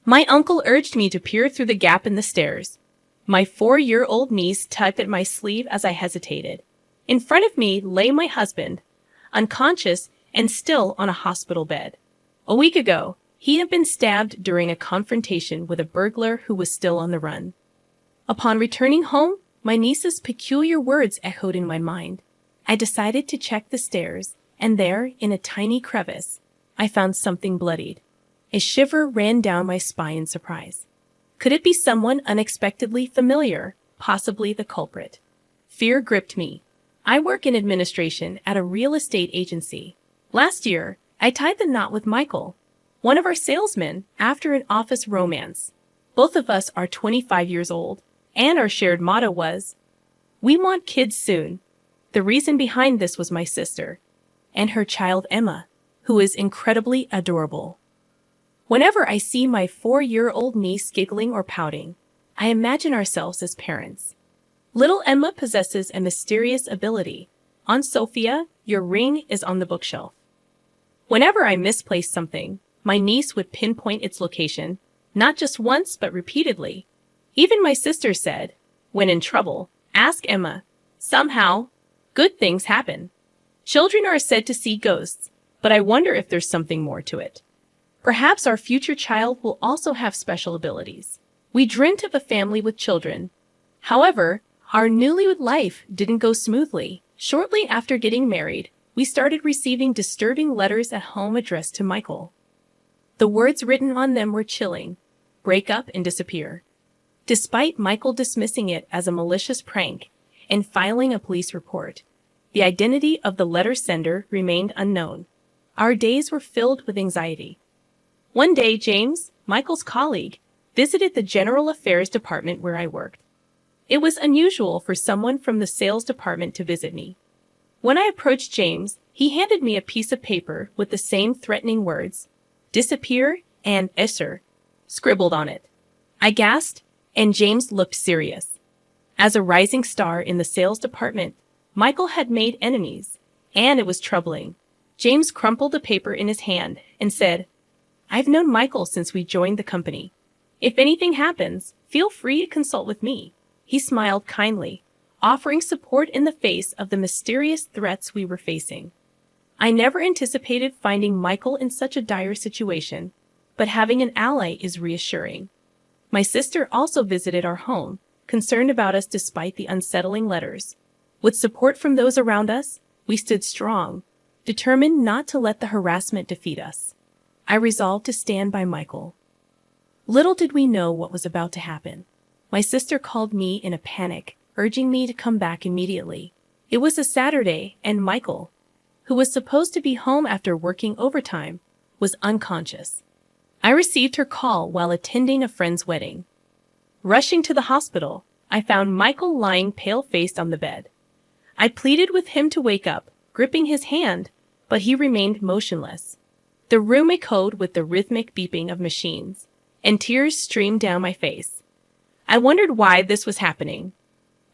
My uncle urged me to peer through the gap in the stairs. My 4-year-old niece tugged at my sleeve as I hesitated. In front of me lay my husband, unconscious and still on a hospital bed. A week ago, he had been stabbed during a confrontation with a burglar who was still on the run. Upon returning home, my niece's peculiar words echoed in my mind. I decided to check the stairs, and there, in a tiny crevice, I found something bloodied. A shiver ran down my spine in surprise. Could it be someone unexpectedly familiar, possibly the culprit? Fear gripped me. I work in administration at a real estate agency. Last year, I tied the knot with Michael, one of our salesmen, after an office romance. Both of us are 25 years old, and our shared motto was, "We want kids soon." The reason behind this was my sister, and her child Emma, who is incredibly adorable. Whenever I see my 4-year-old niece giggling or pouting, I imagine ourselves as parents. Little Emma possesses a mysterious ability. Aunt Sophia, your ring is on the bookshelf. Whenever I misplaced something, my niece would pinpoint its location, not just once but repeatedly. Even my sister said, when in trouble, ask Emma. Somehow, good things happen. Children are said to see ghosts, but I wonder if there's something more to it. Perhaps our future child will also have special abilities. We dreamt of a family with children. However, our newlywed life didn't go smoothly. Shortly after getting married, we started receiving disturbing letters at home addressed to Michael. The words written on them were chilling: break up and disappear. Despite Michael dismissing it as a malicious prank and filing a police report, the identity of the letter sender remained unknown. Our days were filled with anxiety. One day, James, Michael's colleague, visited the General Affairs Department where I worked. It was unusual for someone from the sales department to visit me. When I approached James, he handed me a piece of paper with the same threatening words, "disappear" and "Esser" scribbled on it. I gasped, and James looked serious. As a rising star in the sales department, Michael had made enemies, and it was troubling. James crumpled the paper in his hand and said, "I've known Michael since we joined the company. If anything happens, feel free to consult with me." He smiled kindly, offering support in the face of the mysterious threats we were facing. I never anticipated finding Michael in such a dire situation, but having an ally is reassuring. My sister also visited our home, concerned about us despite the unsettling letters. With support from those around us, we stood strong, determined not to let the harassment defeat us. I resolved to stand by Michael. Little did we know what was about to happen. My sister called me in a panic, urging me to come back immediately. It was a Saturday, and Michael, who was supposed to be home after working overtime, was unconscious. I received her call while attending a friend's wedding. Rushing to the hospital, I found Michael lying pale-faced on the bed. I pleaded with him to wake up, gripping his hand, but he remained motionless. The room echoed with the rhythmic beeping of machines, and tears streamed down my face. I wondered why this was happening.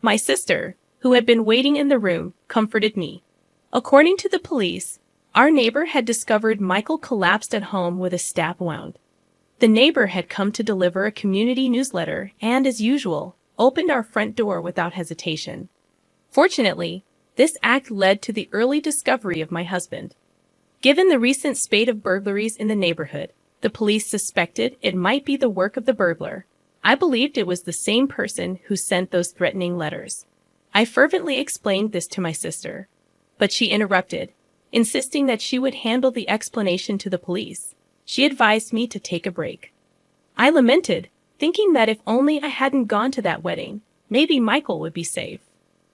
My sister, who had been waiting in the room, comforted me. According to the police, our neighbor had discovered Michael collapsed at home with a stab wound. The neighbor had come to deliver a community newsletter and, as usual, opened our front door without hesitation. Fortunately, this act led to the early discovery of my husband. Given the recent spate of burglaries in the neighborhood, the police suspected it might be the work of the burglar. I believed it was the same person who sent those threatening letters. I fervently explained this to my sister, but she interrupted, insisting that she would handle the explanation to the police. She advised me to take a break. I lamented, thinking that if only I hadn't gone to that wedding, maybe Michael would be safe.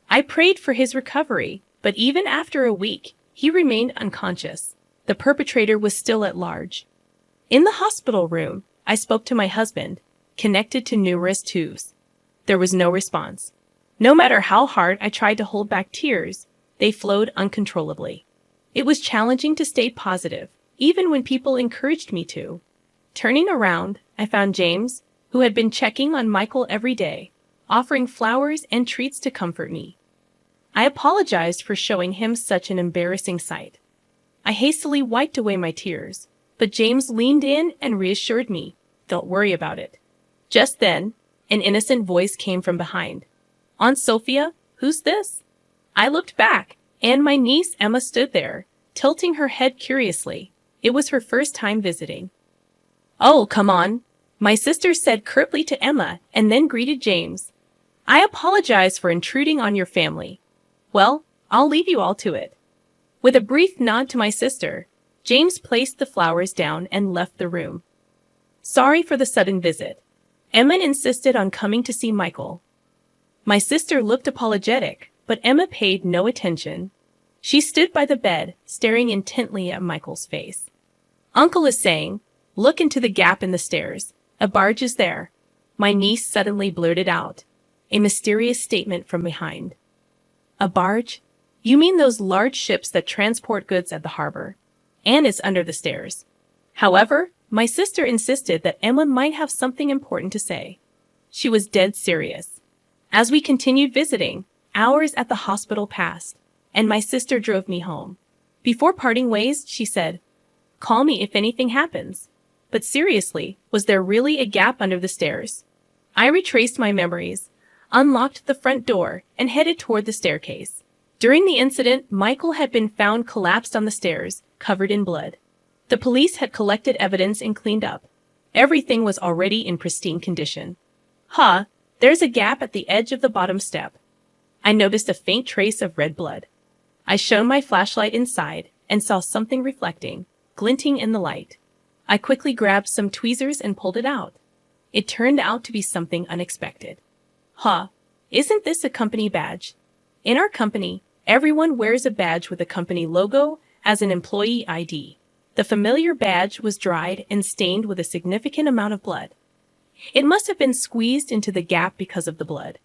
I prayed for his recovery, but even after a week, he remained unconscious. The perpetrator was still at large. In the hospital room, I spoke to my husband, connected to numerous tubes. There was no response. No matter how hard I tried to hold back tears, they flowed uncontrollably. It was challenging to stay positive, even when people encouraged me to. Turning around, I found James, who had been checking on Michael every day, offering flowers and treats to comfort me. I apologized for showing him such an embarrassing sight. I hastily wiped away my tears, but James leaned in and reassured me, Don't worry about it. Just then, an innocent voice came from behind. Aunt Sophia, who's this? I looked back, and my niece Emma stood there, tilting her head curiously. It was her first time visiting. Oh, come on, my sister said curtly to Emma and then greeted James. I apologize for intruding on your family. Well, I'll leave you all to it. With a brief nod to my sister, James placed the flowers down and left the room. Sorry for the sudden visit. Emma insisted on coming to see Michael. My sister looked apologetic, but Emma paid no attention. She stood by the bed, staring intently at Michael's face. Uncle is saying, look into the gap in the stairs. A barge is there. My niece suddenly blurted out. A mysterious statement from behind. A barge? You mean those large ships that transport goods at the harbor? And it's under the stairs. However, my sister insisted that Emma might have something important to say. She was dead serious. As we continued visiting, hours at the hospital passed, and my sister drove me home. Before parting ways, she said, call me if anything happens. But seriously, was there really a gap under the stairs? I retraced my memories, unlocked the front door, and headed toward the staircase. During the incident, Michael had been found collapsed on the stairs, covered in blood. The police had collected evidence and cleaned up. Everything was already in pristine condition. There's a gap at the edge of the bottom step. I noticed a faint trace of red blood. I shone my flashlight inside and saw something reflecting, glinting in the light. I quickly grabbed some tweezers and pulled it out. It turned out to be something unexpected. Isn't this a company badge? In our company, everyone wears a badge with a company logo as an employee ID. The familiar badge was dried and stained with a significant amount of blood. It must have been squeezed into the gap because of the blood.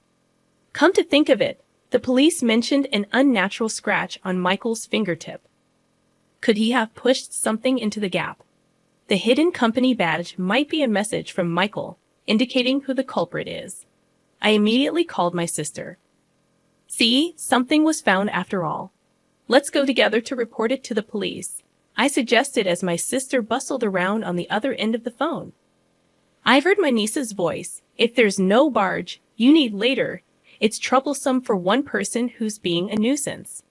Come to think of it, the police mentioned an unnatural scratch on Michael's fingertip. Could he have pushed something into the gap? The hidden company badge might be a message from Michael, indicating who the culprit is. I immediately called my sister. See, something was found after all. Let's go together to report it to the police, I suggested as my sister bustled around on the other end of the phone. I heard my niece's voice. If there's no barge, you need later. It's troublesome for one person who's being a nuisance.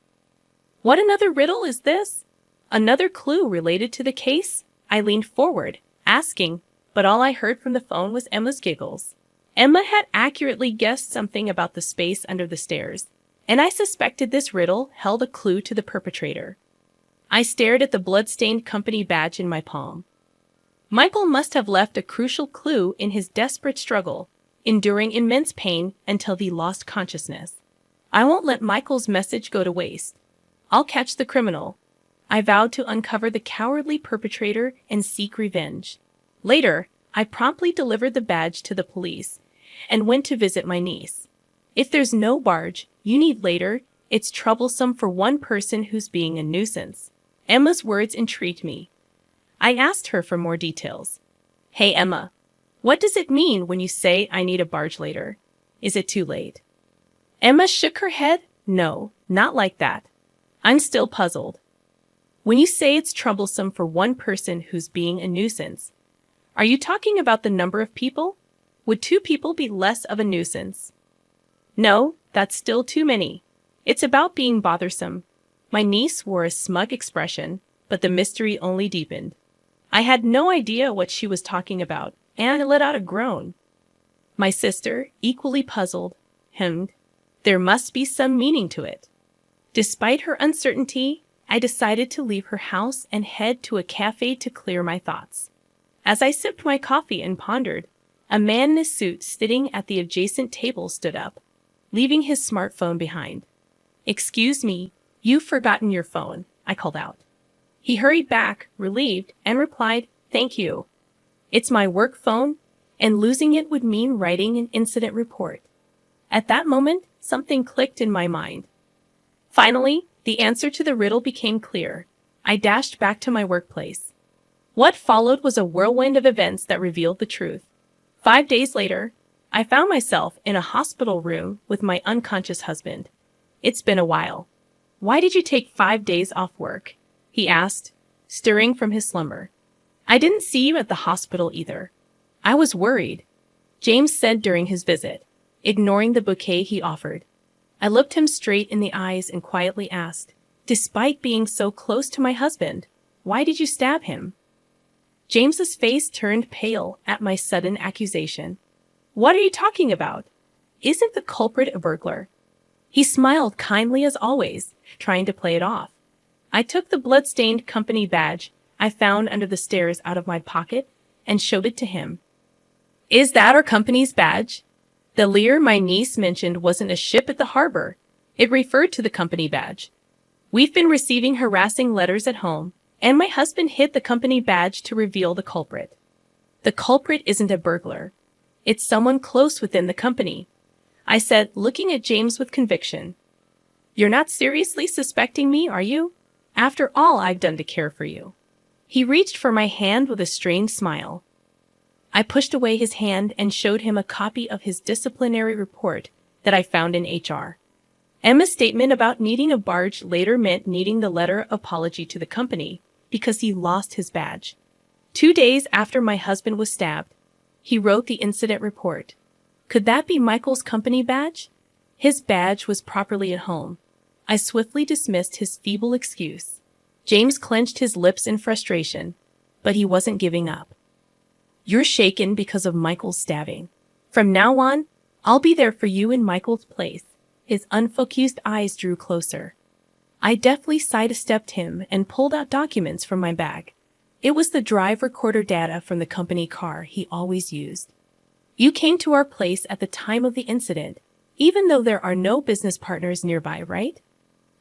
What another riddle is this? Another clue related to the case? I leaned forward, asking, but all I heard from the phone was Emma's giggles. Emma had accurately guessed something about the space under the stairs, and I suspected this riddle held a clue to the perpetrator. I stared at the blood-stained company badge in my palm. Michael must have left a crucial clue in his desperate struggle, enduring immense pain until he lost consciousness. I won't let Michael's message go to waste. I'll catch the criminal. I vowed to uncover the cowardly perpetrator and seek revenge. Later, I promptly delivered the badge to the police and went to visit my niece. If there's no barge, you need later. It's troublesome for one person who's being a nuisance. Emma's words intrigued me. I asked her for more details. Hey, Emma, what does it mean when you say I need a barge later? Is it too late? Emma shook her head. No, not like that. I'm still puzzled. When you say it's troublesome for one person who's being a nuisance, are you talking about the number of people? Would 2 people be less of a nuisance? No, that's still too many. It's about being bothersome. My niece wore a smug expression, but the mystery only deepened. I had no idea what she was talking about, and I let out a groan. My sister, equally puzzled, hemmed. There must be some meaning to it. Despite her uncertainty, I decided to leave her house and head to a cafe to clear my thoughts. As I sipped my coffee and pondered, a man in a suit sitting at the adjacent table stood up, leaving his smartphone behind. Excuse me, you've forgotten your phone, I called out. He hurried back, relieved, and replied, thank you. It's my work phone, and losing it would mean writing an incident report. At that moment, something clicked in my mind. Finally, the answer to the riddle became clear. I dashed back to my workplace. What followed was a whirlwind of events that revealed the truth. 5 days later, I found myself in a hospital room with my unconscious husband. It's been a while. Why did you take 5 days off work? He asked, stirring from his slumber. I didn't see you at the hospital either. I was worried, James said during his visit, ignoring the bouquet he offered. I looked him straight in the eyes and quietly asked, despite being so close to my husband, why did you stab him? James's face turned pale at my sudden accusation. What are you talking about? Isn't the culprit a burglar? He smiled kindly as always, trying to play it off. I took the blood-stained company badge I found under the stairs out of my pocket and showed it to him. Is that our company's badge? The Lear my niece mentioned wasn't a ship at the harbor. It referred to the company badge. We've been receiving harassing letters at home, and my husband hid the company badge to reveal the culprit. The culprit isn't a burglar. It's someone close within the company, I said, looking at James with conviction. You're not seriously suspecting me, are you? After all I've done to care for you. He reached for my hand with a strained smile. I pushed away his hand and showed him a copy of his disciplinary report that I found in HR. Emma's statement about needing a barge later meant needing the letter of apology to the company because he lost his badge. 2 days after my husband was stabbed, he wrote the incident report. Could that be Michael's company badge? His badge was properly at home. I swiftly dismissed his feeble excuse. James clenched his lips in frustration, but he wasn't giving up. You're shaken because of Michael's stabbing. From now on, I'll be there for you in Michael's place. His unfocused eyes drew closer. I deftly sidestepped him and pulled out documents from my bag. It was the drive recorder data from the company car he always used. You came to our place at the time of the incident, even though there are no business partners nearby, right?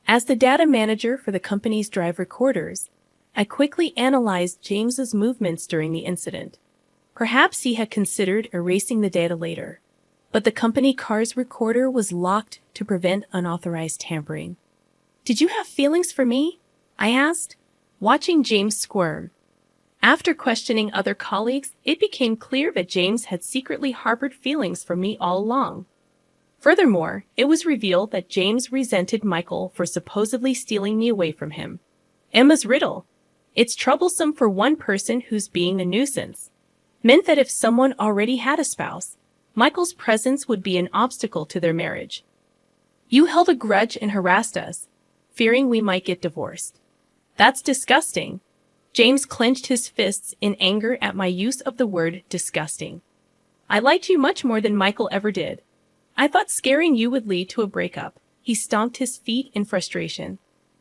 As the data manager for the company's drive recorders, I quickly analyzed James's movements during the incident. Perhaps he had considered erasing the data later, but the company car's recorder was locked to prevent unauthorized tampering. Did you have feelings for me? I asked, watching James squirm. After questioning other colleagues, it became clear that James had secretly harbored feelings for me all along. Furthermore, it was revealed that James resented Michael for supposedly stealing me away from him. Emma's riddle. It's troublesome for one person who's being a nuisance. Meant that if someone already had a spouse, Michael's presence would be an obstacle to their marriage. You held a grudge and harassed us, fearing we might get divorced. That's disgusting. James clenched his fists in anger at my use of the word disgusting. I liked you much more than Michael ever did. I thought scaring you would lead to a breakup. He stomped his feet in frustration.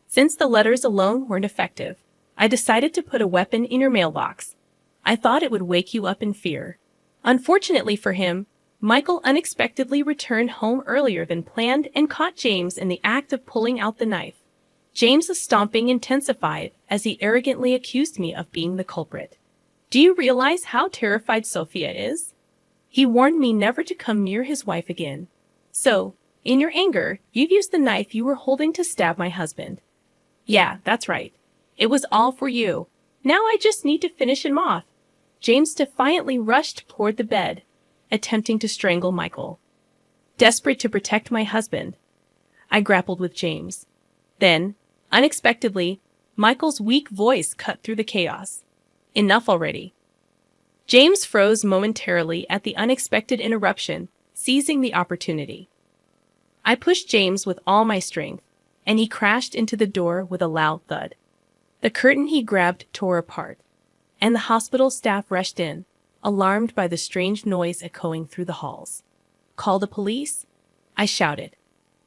Since the letters alone weren't effective, I decided to put a weapon in your mailbox. I thought it would wake you up in fear. Unfortunately for him, Michael unexpectedly returned home earlier than planned and caught James in the act of pulling out the knife. James's stomping intensified as he arrogantly accused me of being the culprit. Do you realize how terrified Sophia is? He warned me never to come near his wife again. So, in your anger, you've used the knife you were holding to stab my husband. Yeah, that's right. It was all for you. Now I just need to finish him off. James defiantly rushed toward the bed, attempting to strangle Michael. Desperate to protect my husband, I grappled with James. Then, unexpectedly, Michael's weak voice cut through the chaos. Enough already. James froze momentarily at the unexpected interruption, seizing the opportunity. I pushed James with all my strength, and he crashed into the door with a loud thud. The curtain he grabbed tore apart, and the hospital staff rushed in, alarmed by the strange noise echoing through the halls. Call the police? I shouted.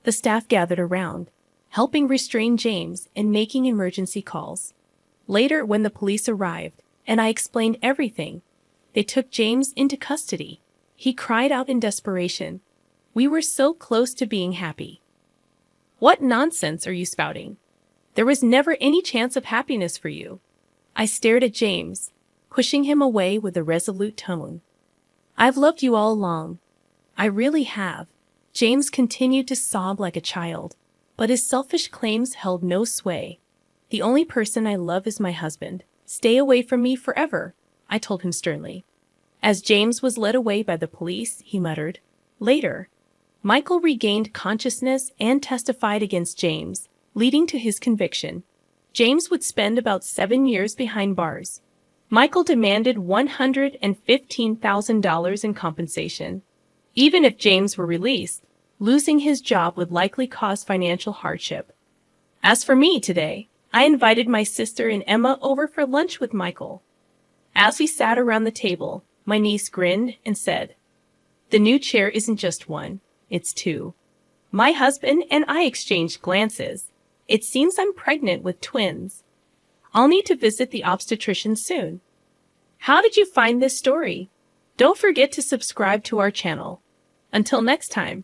The staff gathered around, helping restrain James and making emergency calls. Later, when the police arrived, and I explained everything, they took James into custody. He cried out in desperation. We were so close to being happy. What nonsense are you spouting? There was never any chance of happiness for you. I stared at James, pushing him away with a resolute tone. I've loved you all along. I really have. James continued to sob like a child, but his selfish claims held no sway. The only person I love is my husband. Stay away from me forever, I told him sternly. As James was led away by the police, he muttered. Later, Michael regained consciousness and testified against James, leading to his conviction. James would spend about 7 years behind bars. Michael demanded $115,000 in compensation. Even if James were released, losing his job would likely cause financial hardship. As for me today, I invited my sister and Emma over for lunch with Michael. As we sat around the table, my niece grinned and said, "The new chair isn't just one, it's two." My husband and I exchanged glances. It seems I'm pregnant with twins. I'll need to visit the obstetrician soon. How did you find this story? Don't forget to subscribe to our channel. Until next time.